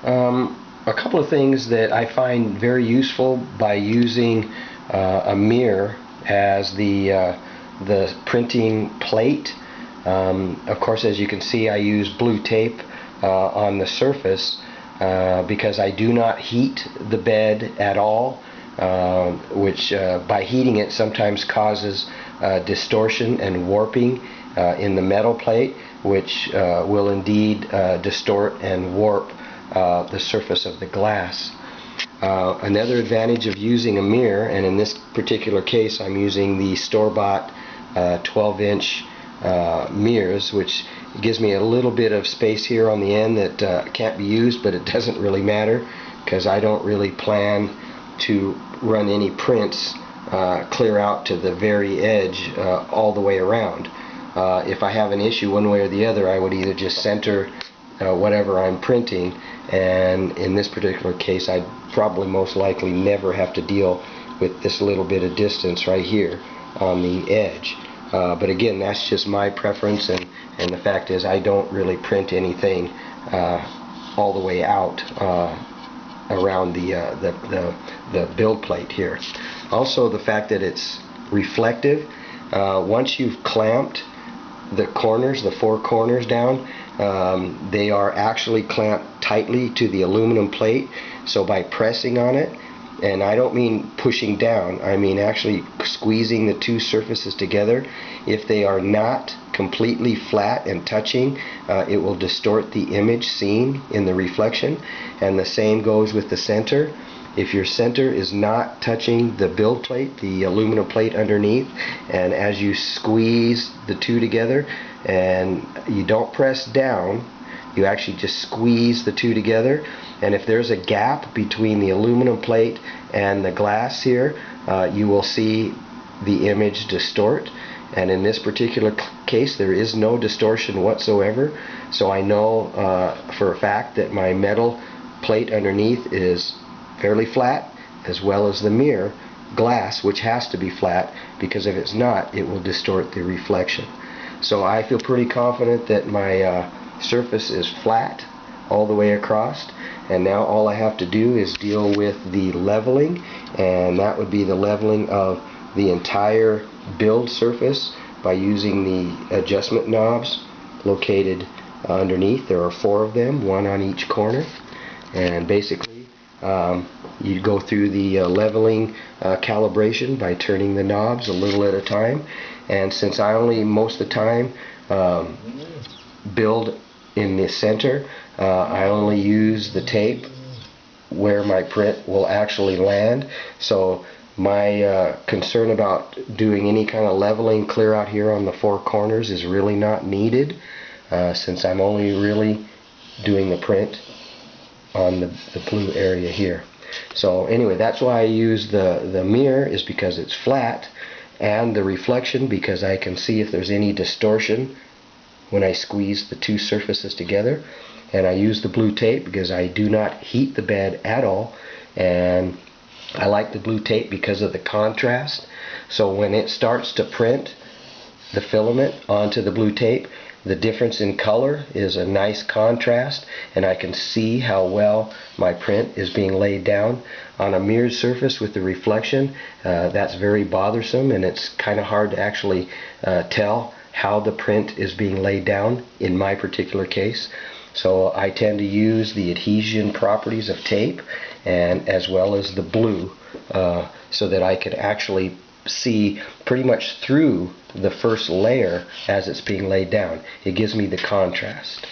A couple of things that I find very useful by using a mirror as the printing plate. Of course, as you can see, I use blue tape on the surface because I do not heat the bed at all, which by heating it sometimes causes distortion and warping in the metal plate, which will indeed distort and warp the surface of the glass. Another advantage of using a mirror, and in this particular case I'm using the store-bought 12-inch mirrors, which gives me a little bit of space here on the end that can't be used, but it doesn't really matter because I don't really plan to run any prints clear out to the very edge all the way around. If I have an issue one way or the other, I would either just center whatever I'm printing, and in this particular case I'd probably most likely never have to deal with this little bit of distance right here on the edge. But again, that's just my preference, and the fact is I don't really print anything all the way out around the build plate here. Also, the fact that it's reflective, once you've clamped the corners, the four corners down, they are actually clamped tightly to the aluminum plate. So by pressing on it, and I don't mean pushing down, I mean actually squeezing the two surfaces together, if they are not completely flat and touching, it will distort the image seen in the reflection. And the same goes with the center. If your center is not touching the build plate, the aluminum plate underneath, and as you squeeze the two together, and you don't press down, you actually just squeeze the two together, and if there's a gap between the aluminum plate and the glass here, you will see the image distort. And in this particular case, there is no distortion whatsoever, so I know for a fact that my metal plate underneath is fairly flat, as well as the mirror glass, which has to be flat, because if it's not, it will distort the reflection. So I feel pretty confident that my surface is flat all the way across, and now all I have to do is deal with the leveling, and that would be the leveling of the entire build surface by using the adjustment knobs located underneath. There are 4 of them, 1 on each corner, and basically you go through the leveling calibration by turning the knobs a little at a time. And since I only most of the time build in the center, I only use the tape where my print will actually land. So my concern about doing any kind of leveling clear out here on the 4 corners is really not needed, since I'm only really doing the print on the blue area here. So anyway, that's why I use the mirror, is because it's flat, and the reflection because I can see if there's any distortion when I squeeze the two surfaces together. And I use the blue tape because I do not heat the bed at all, and I like the blue tape because of the contrast. So when it starts to print the filament onto the blue tape, the difference in color is a nice contrast, and I can see how well my print is being laid down. On a mirrored surface with the reflection, that's very bothersome, and it's kind of hard to actually tell how the print is being laid down in my particular case. So I tend to use the adhesion properties of tape, and as well as the blue, so that I can actually see pretty much through the first layer as it's being laid down. It gives me the contrast.